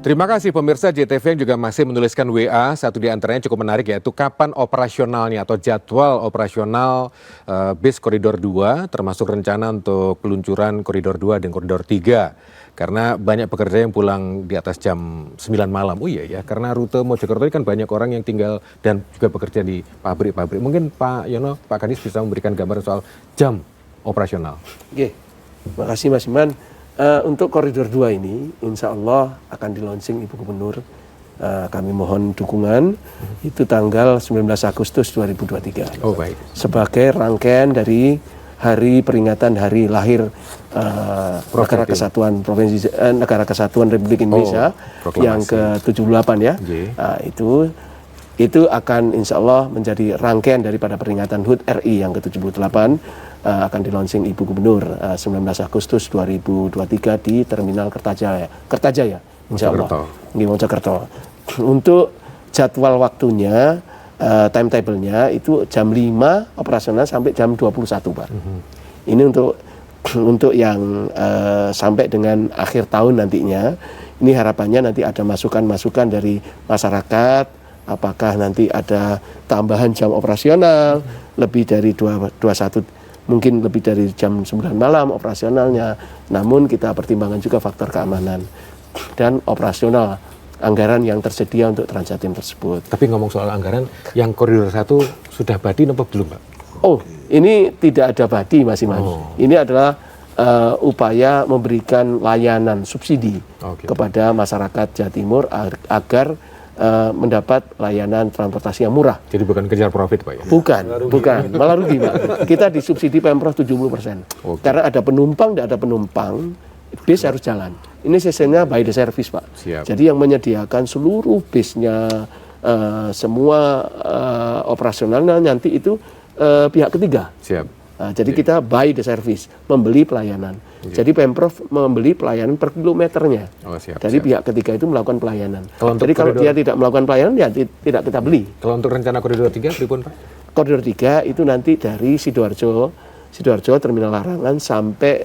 Terima kasih pemirsa JTV yang juga masih menuliskan WA. Satu di antaranya cukup menarik yaitu kapan operasionalnya atau jadwal operasional bis koridor 2 termasuk rencana untuk peluncuran koridor 2 dan koridor 3. Karena banyak pekerja yang pulang di atas jam 9 malam. Oh iya ya, karena rute Mojokerto ini kan banyak orang yang tinggal dan juga bekerja di pabrik-pabrik. Mungkin Pak Yono, Pak Kadis bisa memberikan gambaran soal jam operasional. Oke, terima kasih Mas Iman. Untuk koridor 2 ini, insya Allah akan di-launching Ibu Gubernur. Kami mohon dukungan, itu tanggal 19 Agustus 2023. Oh baik. Sebagai rangkaian dari hari peringatan hari lahir Negara Kesatuan Negara Kesatuan Republik Indonesia yang ke-78 ya. Itu akan insya Allah menjadi rangkaian daripada peringatan HUT RI yang ke-78 akan di-launching Ibu Gubernur 19 Agustus 2023 di Terminal Kertajaya insya Allah di Mojokerto. Untuk jadwal waktunya timetable-nya itu jam 5 operasional sampai jam 21 Pak. Ini untuk yang sampai dengan akhir tahun nantinya. Ini harapannya nanti ada masukan-masukan dari masyarakat, apakah nanti ada tambahan jam operasional lebih dari 21, mungkin lebih dari jam 9 malam operasionalnya. Namun kita pertimbangkan juga faktor keamanan dan operasional anggaran yang tersedia untuk Transjatim tersebut. Tapi ngomong soal anggaran, yang koridor 1 sudah badi apa belum Pak? Oh, ini tidak ada badi Mas Iman. Ini adalah upaya memberikan layanan subsidi kepada masyarakat Jawa Timur agar mendapat layanan transportasi yang murah. Jadi bukan kejar profit Pak ya? Bukan, malah rugi Pak. Kita disubsidi Pemprov 70%. Karena ada penumpang, tidak ada penumpang, bis harus jalan. Ini sistemnya by the service Pak. Siap. Jadi yang menyediakan seluruh bisnya, semua operasionalnya nanti itu pihak ketiga. Siap. Jadi kita buy the service, membeli pelayanan. Jadi Pemprov membeli pelayanan per kilometernya. Jadi pihak ketiga itu melakukan pelayanan. Jadi kalau dia tidak melakukan pelayanan, ya tidak kita beli. Kalau untuk rencana koridor 3, pripun Pak? Koridor 3 itu nanti dari Sidoarjo Terminal Larangan sampai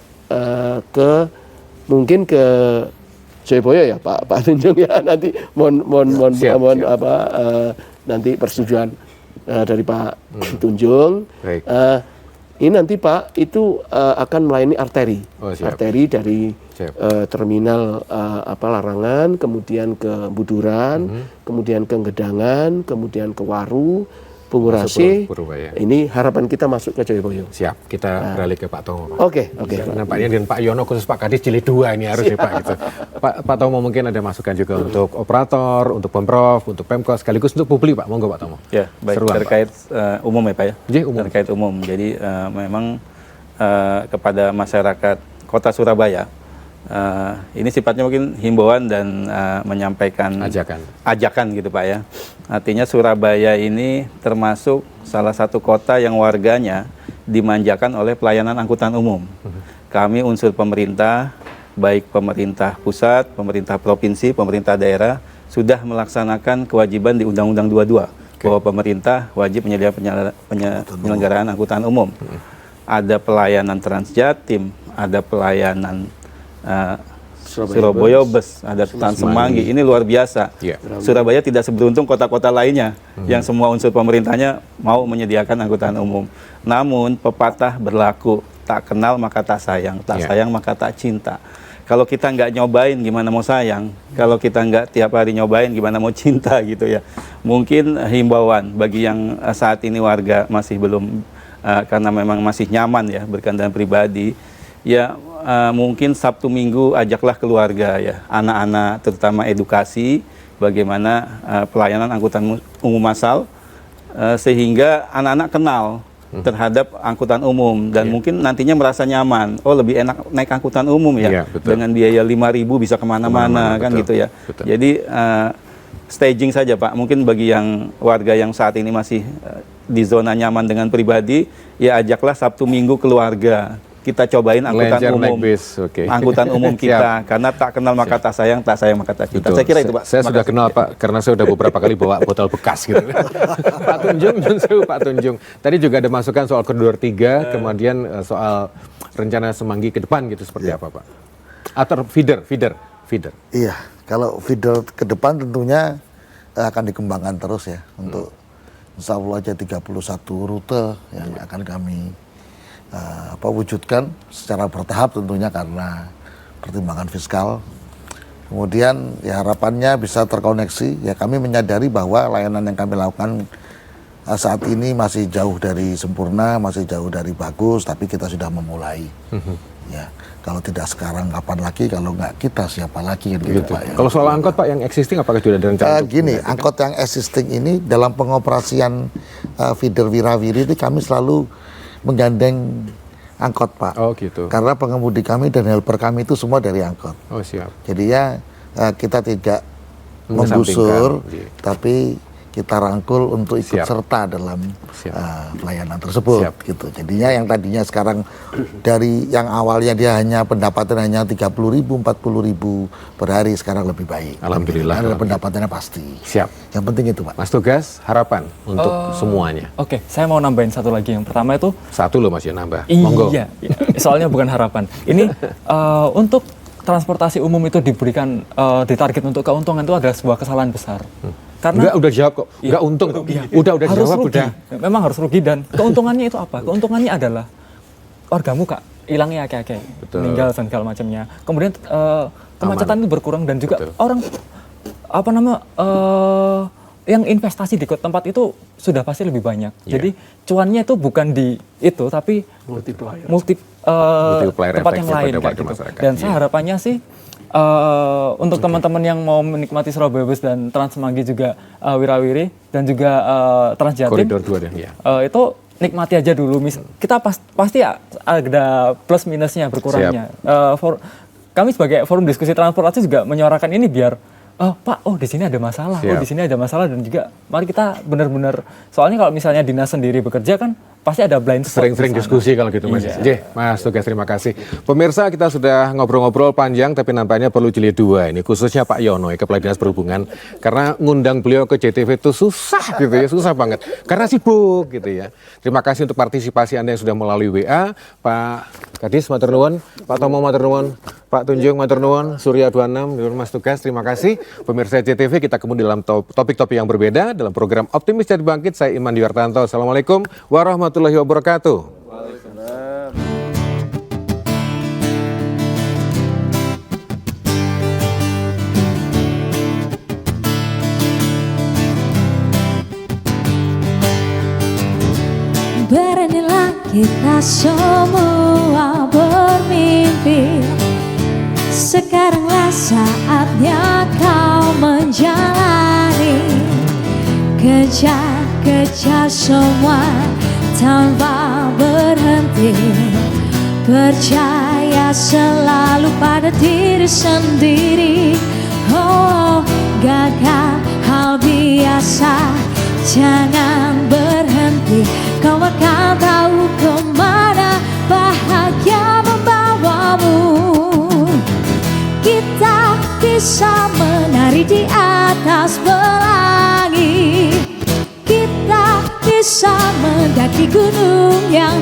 mungkin ke Joyoboyo ya Pak Tunjung ya, nanti mohon nanti persetujuan dari Pak Tunjung. Ini nanti Pak itu akan melayani arteri, arteri dari terminal Larangan, kemudian ke Buduran, kemudian ke Gedangan, kemudian ke Waru, Bungurasi. Ini harapan kita masuk ke Joyoboyo. Siap, kita beralih ke Pak Tomo. Oke. Nampaknya dan Pak Yono khusus Pak Kadis jilid 2 ini harus ya Pak. Gitu. Pak Tomo mungkin ada masukan juga untuk operator, untuk Pemprov, untuk Pemkot, sekaligus untuk publik Pak. Monggo Pak Tomo. Ya, baik. Seruan, terkait umum ya Pak ya? Umum. Terkait umum. Jadi memang kepada masyarakat Kota Surabaya, ini sifatnya mungkin himbauan dan menyampaikan ajakan gitu Pak ya. Artinya Surabaya ini termasuk salah satu kota yang warganya dimanjakan oleh pelayanan angkutan umum. Kami unsur pemerintah, baik pemerintah pusat, pemerintah provinsi, pemerintah daerah, sudah melaksanakan kewajiban di Undang-Undang 22 bahwa pemerintah wajib menyediakan penyelenggaraan angkutan umum. Ada pelayanan Transjatim, ada pelayanan Surabaya Bus, ada Trans Semanggi. Ini luar biasa. Surabaya tidak seberuntung kota-kota lainnya yang semua unsur pemerintahnya mau menyediakan angkutan umum. Namun pepatah berlaku, tak kenal maka tak sayang, tak sayang maka tak cinta. Kalau kita nggak nyobain gimana mau sayang, kalau kita nggak tiap hari nyobain gimana mau cinta gitu ya. Mungkin himbauan bagi yang saat ini warga masih belum, karena memang masih nyaman ya berkendaraan pribadi, ya mungkin Sabtu Minggu ajaklah keluarga ya, anak-anak terutama edukasi bagaimana pelayanan angkutan umum massal, sehingga anak-anak kenal terhadap angkutan umum dan mungkin nantinya merasa nyaman. Oh, lebih enak naik angkutan umum ya, dengan biaya 5.000 bisa kemana-mana kan gitu ya. Jadi staging saja Pak, mungkin bagi yang warga yang saat ini masih di zona nyaman dengan pribadi, ya ajaklah Sabtu Minggu keluarga. Kita cobain angkutan umum, angkutan umum kita, karena tak kenal maka tak sayang maka tak cinta. Saya kira itu Pak. Saya sudah kenal Pak, karena saya sudah beberapa kali bawa botol bekas gitu. Pak Tunjung. Tadi juga ada masukan soal koridor 3, kemudian soal rencana Semanggi ke depan gitu seperti apa Pak? Atau feeder. Iya, kalau feeder ke depan tentunya akan dikembangkan terus ya, untuk insya Allah aja 31 rute yang akan kami wujudkan secara bertahap tentunya karena pertimbangan fiskal. Kemudian ya harapannya bisa terkoneksi. Ya kami menyadari bahwa layanan yang kami lakukan saat ini masih jauh dari sempurna, masih jauh dari bagus, tapi kita sudah memulai. Ya kalau tidak sekarang kapan lagi, kalau nggak kita siapa lagi gitu Pak. Ya. Kalau soal angkot Pak yang existing apakah sudah ada rencana? Gini, angkot yang existing ini dalam pengoperasian feeder Wirawiri itu kami selalu menggandeng angkot Pak. Oh gitu. Karena pengemudi kami dan helper kami itu semua dari angkot. Oh siap. Jadi ya kita tidak menggusur, tapi kita rangkul untuk ikut serta dalam pelayanan tersebut. Gitu. Jadinya yang tadinya sekarang dari yang awalnya dia hanya pendapatan hanya 30.000, 40.000 per hari, sekarang lebih baik. Alhamdulillah. Karena pendapatannya pasti. Siap. Yang penting itu Pak. Mas Tugas, harapan untuk semuanya. Oke, saya mau nambahin satu lagi. Yang pertama itu satu loh Mas ya nambah. Monggo. Iya, soalnya bukan harapan. Ini untuk transportasi umum itu diberikan ditarget untuk keuntungan itu adalah sebuah kesalahan besar. Karena udah jawab kok, nggak untung kok. Udah harus jawab rugi. udah. Memang harus rugi dan keuntungannya itu apa? Keuntungannya adalah wargamu Kak hilangnya akeh-akeh, meninggal dan segala macamnya. Kemudian kemacetan itu berkurang dan juga orang yang investasi di tempat itu sudah pasti lebih banyak. Jadi cuannya itu bukan di itu tapi multiplier tempat yang lain kayak gitu. Dan saya harapannya sih untuk teman-teman yang mau menikmati Surabaya Bus dan Trans Semanggi juga Wirawiri dan juga Transjatim, koridor 2 ya. Itu nikmati aja dulu. Kita pasti ada plus minusnya berkurangnya. Kami sebagai forum diskusi transportasi juga menyuarakan ini biar Pak, oh di sini ada masalah, Siap. oh di sini ada masalah, dan juga mari kita benar-benar, soalnya kalau misalnya dinas sendiri bekerja kan pasti ada blind spot. Sering-sering di sana. diskusi kalau gitu Mas. Iya. Mas Tugas, terima kasih. Pemirsa, kita sudah ngobrol-ngobrol panjang tapi nampaknya perlu jilid 2 ini, khususnya Pak Yono ya, Kepala Dinas Perhubungan, karena ngundang beliau ke JTV itu susah gitu ya, susah banget karena sibuk gitu ya. Terima kasih untuk partisipasi Anda yang sudah melalui WA, Pak Kadis matur nuwun, Pak Tomo matur nuwun, Pak Tunjung matur nuwun, Surya 26, Mas Tugas, terima kasih. Pemirsa JTV, kita kemudian dalam topik-topik yang berbeda dalam program Optimis Jadi Bangkit. Saya Iman Diwartanto. Assalamualaikum warahmatullahi wabarakatuh. Beranilah kita semua bermimpi. Sekaranglah saatnya kau menjalani. Kejar semua tanpa berhenti. Percaya selalu pada diri sendiri. Oh, gagal hal biasa, jangan berhenti. Kau akan tahu kemana bahagia membawamu. Kita bisa menari di atas pelangi. Kita bisa mendaki gunung yang